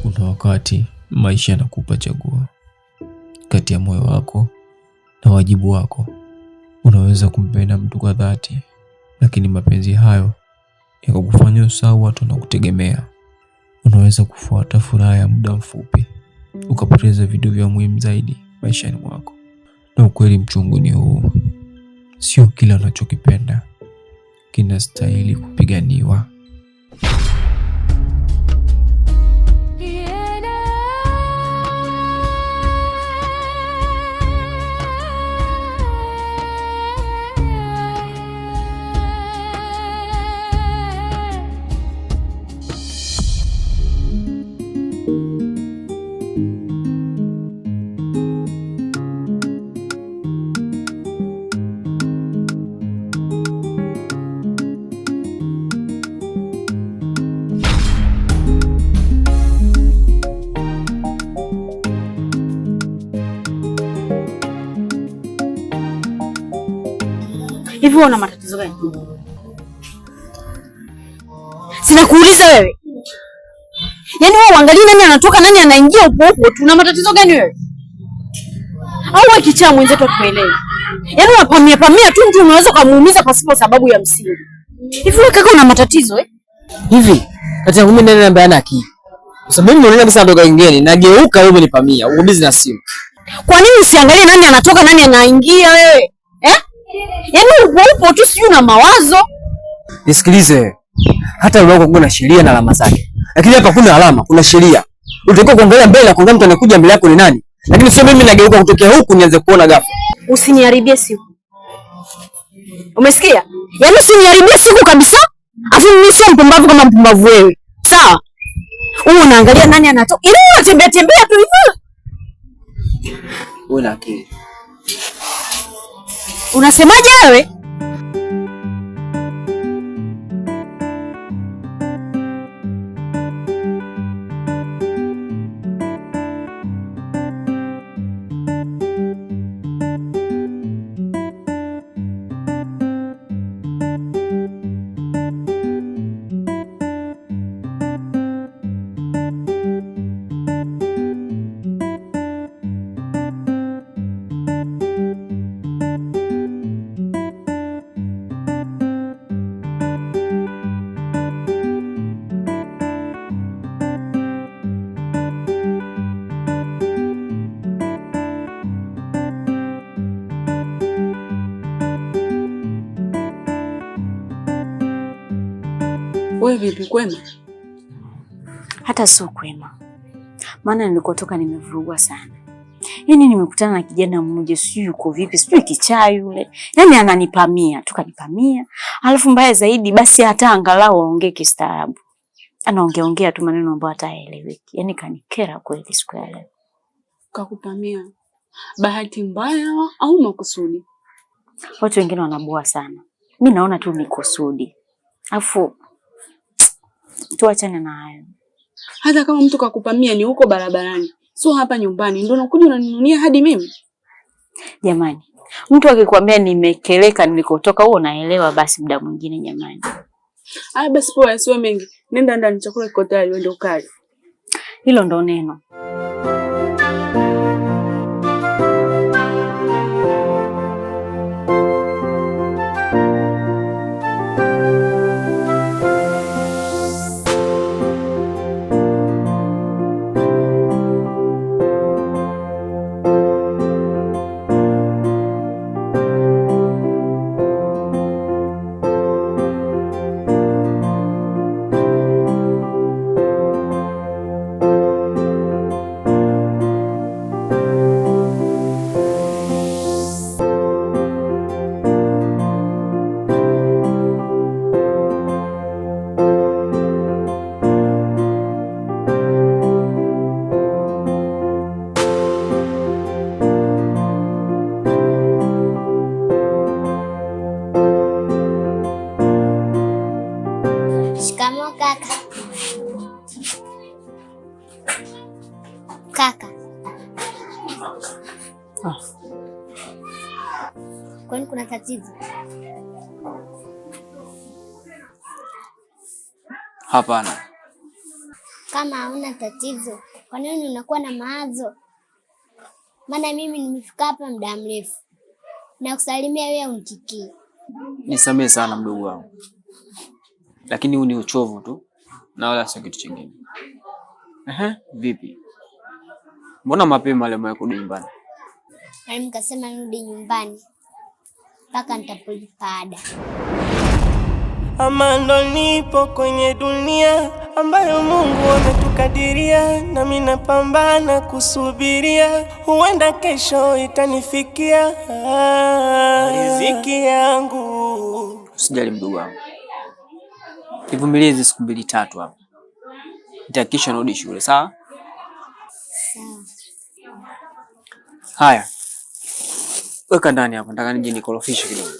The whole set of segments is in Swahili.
Kuna wakati maisha yanakupa chaguo kati ya moyo wako na wajibu wako. Unaweza kumpenda mtu kwa dhati, lakini mapenzi hayo yakakufanya usahau watu na kutegemea. Unaweza kufuata furaha ya muda mfupi, ukapoteza vitu vya muhimu zaidi maishani mwako. Na ukweli mchungu ni huu: sio kila unachokipenda kinastahili kupiganiwa. Hivi una matatizo gani? Sina kuuliza wewe. Yaani wewe uangalie nani anatoka nani anaingia upo upo tu. Una matatizo gani wewe? Au wewe kichaa mwenzetu atuelewe. Yaani unapamia tu mtu unaweza kumuumiza pasipo sababu ya msingi. Hivi wewe kaka una matatizo Hivi kati ya mimi nani ambaye ana akili? Kwa sababu mimi naona kisa ndoka ingeni nageuka wewe nipamia. Uko busy na simu. Kwa nini usiangalie nani anatoka nani anaingia wewe? Yaani upo tu sio na mawazo. Nisikilize. Hata leo kuna sheria na alama zake. Lakini hapa kuna alama, kuna sheria. Utakiwa kuangalia mbele na kuangalia mtu anakuja mbele yako ni nani. Lakini sio mimi nageuka kutokea huku nianze kuona ghafla. Usiniharibie siku. Umesikia? Yaani usiniharibie siku kabisa. Afu mimi sio mpumbavu kama mpumbavu wewe. Sawa? Wewe unaangalia nani anatoka. Ili unatembea tu hivyo. Una akili. Unasemaje wewe? Wewe vipi, kwema? Hata sio kwema. Maana nilikotoka nimevurugwa sana. Yaani nimekutana na kijana mmoja sijui yuko vipi, sijui kichaa yule. Yaani ananipamia, tukanipamia. Alafu mbaya zaidi basi hata angalau aongee kistaarabu. Anaongea tu maneno ambayo hataeleweki. Yaani kanikera kweli siku ya leo. Kakupamia bahati mbaya au makusudi? Watu wengine wanaboa sana. Mimi naona tu ni kusudi. Alafu tuachane na hayo. Hata kama mtu kakupamia ni huko barabarani, sio hapa nyumbani, ndio unakuja unaninunia hadi mimi. Jamani, mtu akikwambia nimekeleka nilikotoka huo unaelewa basi muda mwingine jamani. Haya basi poa, sio mengi. Nenda ndani, chakula kiko tayari, uende ukale. Hilo ndo neno. Shikamoo kaka. Kaka. Kwani kuna tatizo? Hapana. Kama hauna tatizo, kwa nini unakuwa na mawazo? Maana mimi nimefika hapa muda mrefu na kusalimia wewe unitikii. Nisamehe sana mdogo wangu, lakini huu ni uchovu tu na wala sio kitu kingine. Vipi? Mbona mapema leo ya kurudi nyumbani? Mimi nikasema nirudi nyumbani mpaka nitapolipa ada. Ama ndo nipo kwenye dunia ambayo Mungu ametukadiria, na mimi napambana kusubiria, huenda kesho itanifikia riziki yangu. Usijali mdogo wangu, nivumilie hizi siku 2-3 hapa, nitahakikisha narudi shule. Sawa? Sawa. Haya, weka ndani hapo, nataka nije nikorofishe kidogo.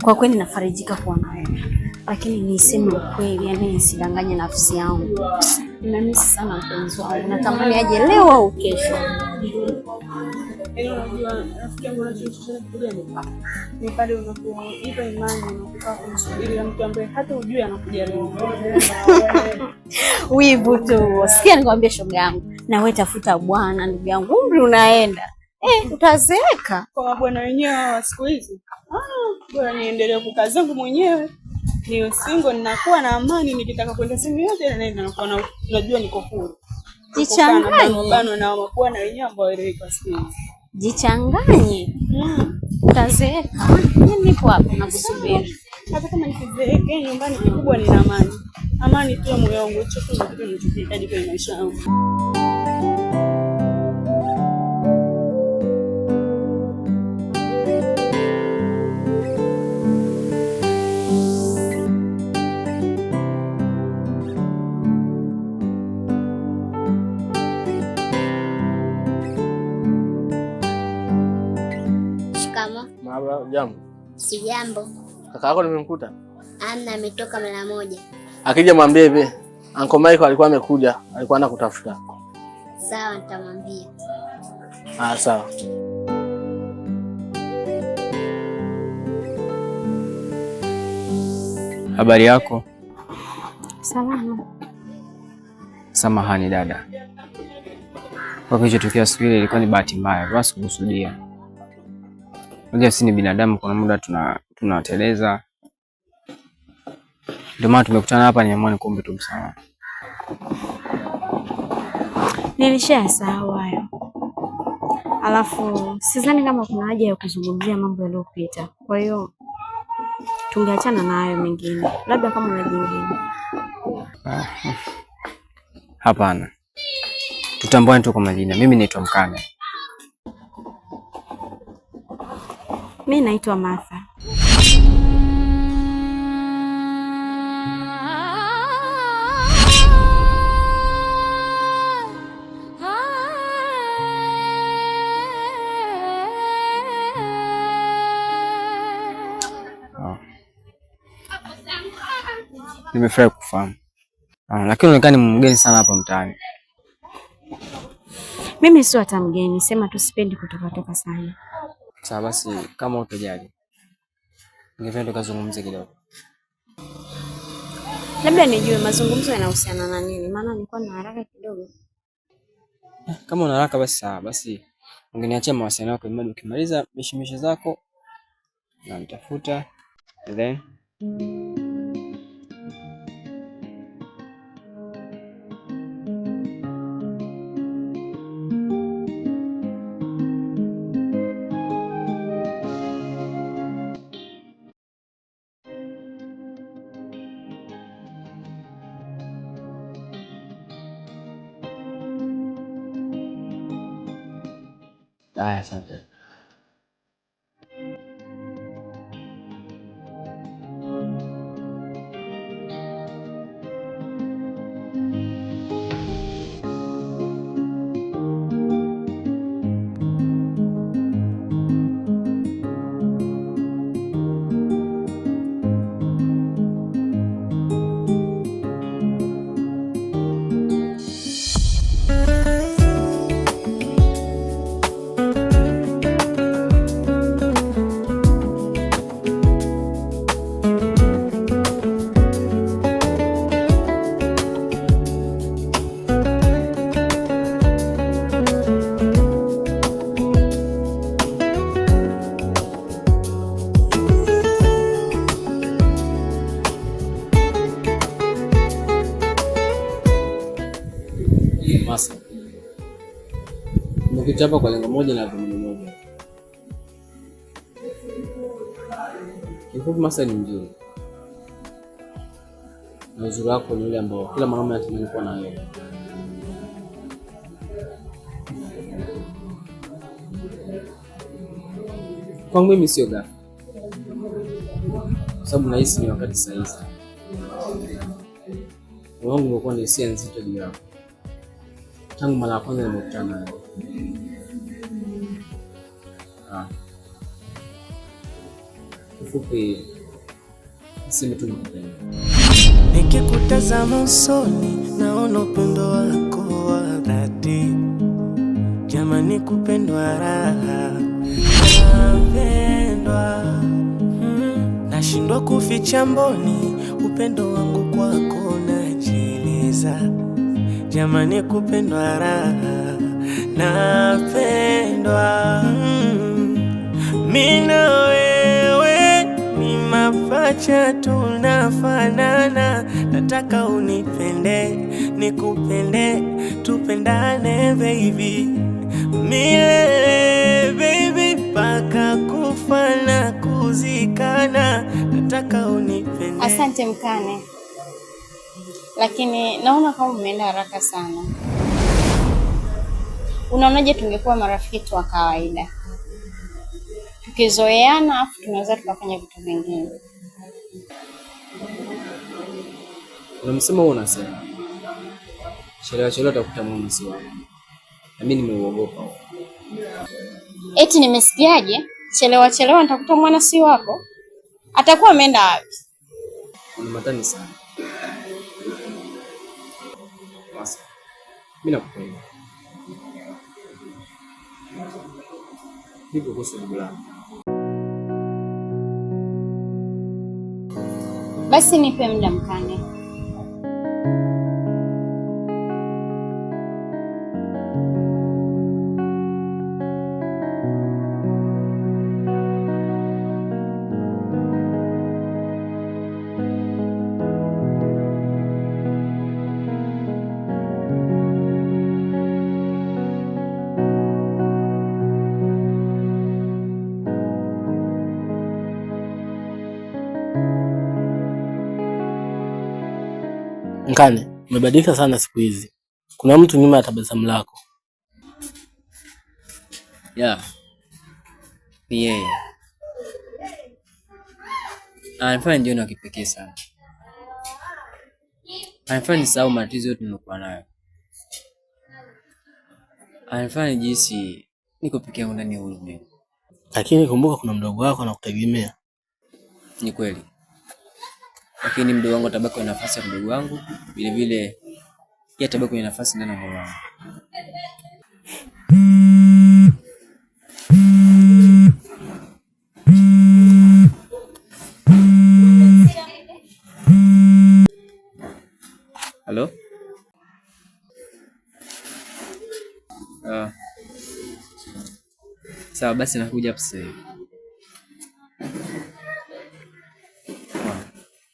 Kwa kweli nafarijika kuwa na wewe, lakini niseme ukweli, yani nisidanganye nafsi yangu. Nimemisi sana mpenzi wangu, natamani aje leo au kesho. Unajua rafiki yangu ni pale unapoipa imani unapokaa kumsubiria mtu ambaye hata hujui anakuja leo. Wivu tu. Sikia nikwambie shoga yangu, na wewe tafuta bwana ndugu yangu, umri unaenda. Utazeeka. Kwa bwana wenyewe wa siku hizi. Bora niendelee kukaa zangu mwenyewe. Niwe single, ninakuwa na amani, nikitaka kwenda sehemu yote naenda, nakuwa na unajua niko huru. Jichanganye. Bano na mabwana na wenyewe ambao kwa siku hizi. Jichanganye. Utazeeka. Mimi nipo hapa nakusubiri. Hata kama nikizeeka nyumbani, kikubwa nina amani. Amani tu ya moyo wangu, hicho tu ndio kitu ninachokihitaji kwenye maisha yangu. Jambo. Si jambo. Kaka yako nimemkuta? Amna, ametoka mara moja. Akija mwambie hivi, Uncle Michael alikuwa amekuja, alikuwa anakutafuta. Sawa, nitamwambia. Sawa. Habari yako? Salama. Samahani dada, kwa kilichotokea siku ile ilikuwa ni bahati mbaya, basi kukusudia. Unajua sisi ni binadamu, kuna muda tunateleza. Ndio maana tumekutana hapa, nimeamua nikuombe tu msamaha. Nilishasahau hayo. Alafu sidhani kama kuna haja ya kuzungumzia mambo yaliyopita. Kwa hiyo tungeachana na hayo mengine. Labda kama una jingine. Hapana. Tutambuane tu kwa majina. Mimi naitwa Mkane. Mimi naitwa Martha. Nimefurahi kufahamu. Lakini unaonekana ni mgeni sana hapa mtaani. Mimi sio hata mgeni, sema tu sipendi kutoka sana. Sawa basi, kama utojali, ningependa tukazungumze kidogo. Labda nijue mazungumzo yanahusiana na nini, maana nilikuwa na haraka kidogo. Kama una haraka basi sawa, basi ungeniachia mawasiliano yako ili ukimaliza mishimisho zako na nitafuta then asante. Nimekuja hapa kwa lengo moja na dhumuni moja. Kifupi Masa ni mzuri. Na uzuri wako ni ule ambao kila mwanaume anatamani kuwa na wewe. Kwangu mimi sio ghafla. Kwa sababu nahisi ni wakati sahihi. Moyo wangu umekuwa na hisia nzito juu yako. Tangu mara ya kwanza nimekutana nawe. Kifupi niseme tu nakupenda. Nikikutazama usoni naona upendo wako wa dhati. Jamani, kupendwa raha, napendwa. Nashindwa kuficha mboni, upendo wangu kwako najieleza. Jamani, kupendwa raha, napendwa. Mimi na wewe ni mapacha tunafanana. Nataka unipende, nikupende, tupendane baby. Milele baby, mpaka kufa na kuzikana. Nataka unipende. Asante mkane, lakini naona kama umeenda haraka sana. Unaonaje tungekuwa marafiki tu wa kawaida, tukizoeana afu tunaweza tukafanya vitu vingine? Unamsema wewe unasema. Chelewa utakuta mume si wako. Na mimi nimeuogopa. Eti nimesikiaje? Chelewa nitakuta mwana si wako? Atakuwa ameenda wapi? Unamatani sana. Basi. Mimi nakupenda. Niko kuhusu bila. Basi nipe muda mkane. Mkane, umebadilika sana siku hizi. Kuna mtu nyuma ya tabasamu lako. Ni yeye. Anafanya ndio na kipekee sana. Anafanya nisahau matatizo yote nilikuwa nayo. Anafanya jinsi niko peke yangu ndani ya ulimwengu. Lakini kumbuka kuna mdogo wako anakutegemea. Ni kweli. Lakini mdogo wangu atabaki kwa nafasi ya mdogo wangu, vile vile yeye atabaki kwenye nafasi ndani ya moyo wangu. Halo? Sawa basi nakuja hapo sasa hivi.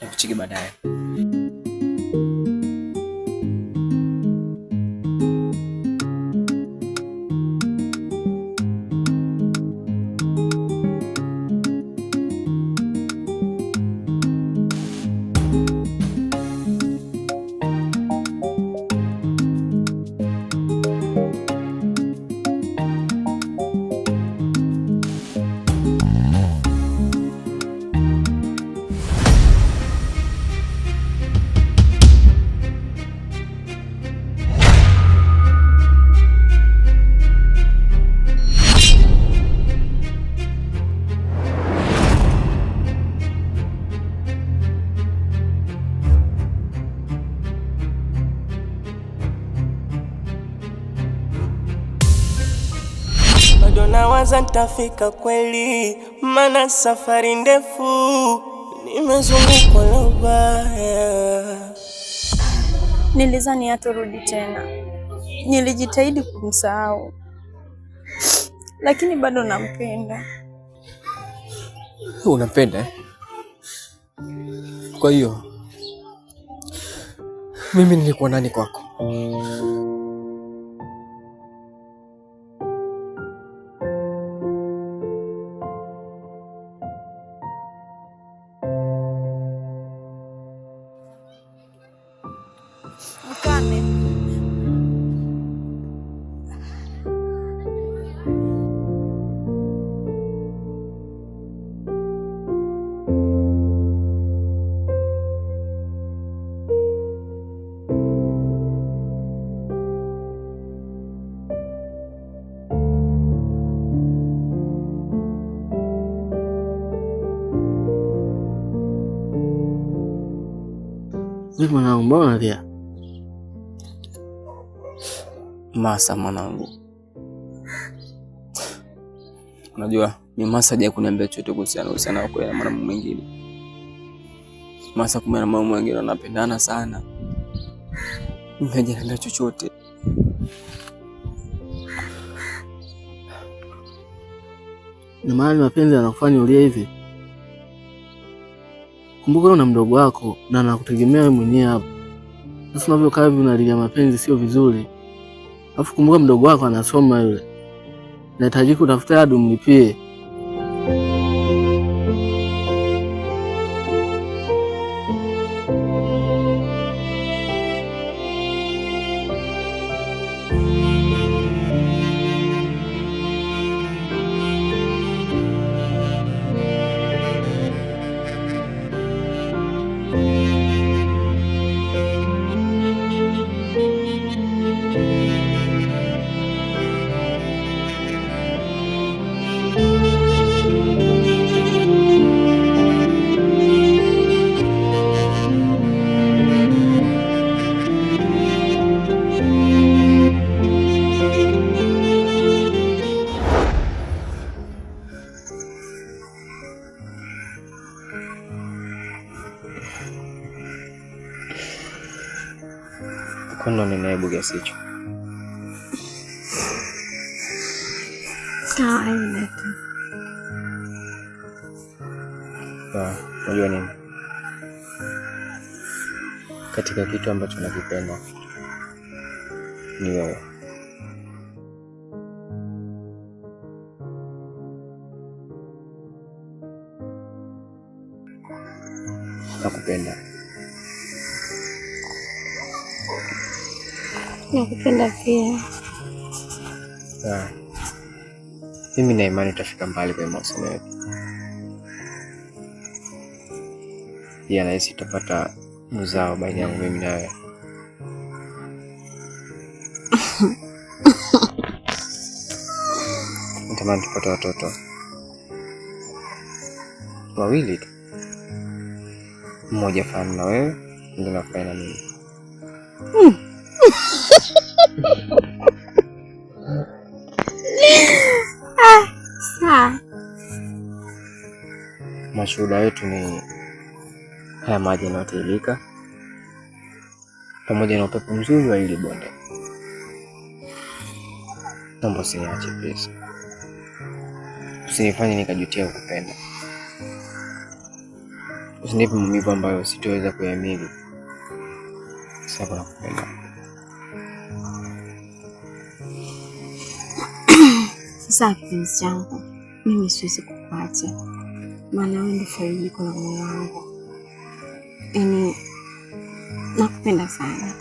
Nakucheki baadaye. Bado nawaza nitafika kweli, maana safari ndefu, nimezungukwa na ubaya. Nilizani hatarudi tena. Nilijitahidi kumsahau, lakini bado nampenda. Unampenda? Kwa hiyo mimi nilikuwa nani kwako? tuachane. Mwanangu, mbona unalia? Masa mwanangu, unajua ni Masa haja kuniambia chochote kuhusiana na kwa mwanamume mwingine. Masa kumbe na mama mwingine wanapendana sana, hajaniambia chochote. Ni mahali mapenzi yanakufanya ulie hivi? Kumbuka una mdogo wako na anakutegemea wewe mwenyewe hapo. Sasa unavyokaa hivi unalilia mapenzi sio vizuri. Alafu kumbuka mdogo wako anasoma yule. Nahitaji kutafuta hadi umlipie. Kono ninaibu kiasi hicho. Sawa, aidha. Unajua nini? Katika kitu ambacho nakipenda ni wewe. Nakupenda. Nakupenda pia. Mimi na imani tutafika mbali kwa mahusiano yetu. Pia nahisi tutapata uzao baina yangu mimi na wewe. Natamani tupate watoto 2 tu. Mmoja fana na wewe, mwingine afanye na mimi. Mashuhuda wetu ni haya maji yanayotiririka pamoja na upepo mzuri wa hili bonde. Naomba usiniache please. Usinifanye nikajutia kukupenda. Usinipe maumivu ambayo sitoweza kuyahimili. Sasa nakupenda. Sasa kipenzi changu, mimi siwezi kukuacha. Maana wewe ndio farijiko la moyo wangu. Yaani nakupenda sana.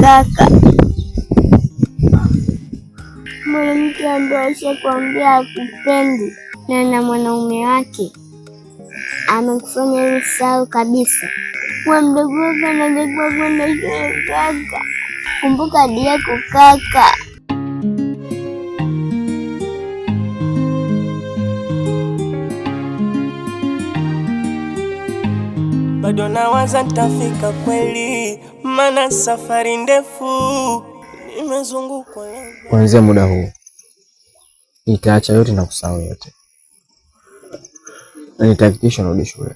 Kaka, mwanamke ambaye ashakwambia akupendi na mwanaume wake amekufanya wewe usahau kabisa. Kwa mdogo wako anatakiwa kwenda shule kaka. Kumbuka hadi yako kaka. Bado nawaza nitafika kweli, maana safari ndefu nimezungukwa. Kuanzia muda huu nitaacha yote na kusahau yote, na nitahakikisha narudi shule.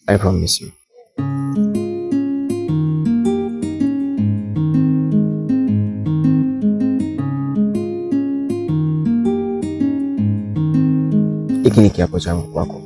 I promise you. hiki ni kiapo changu kwako.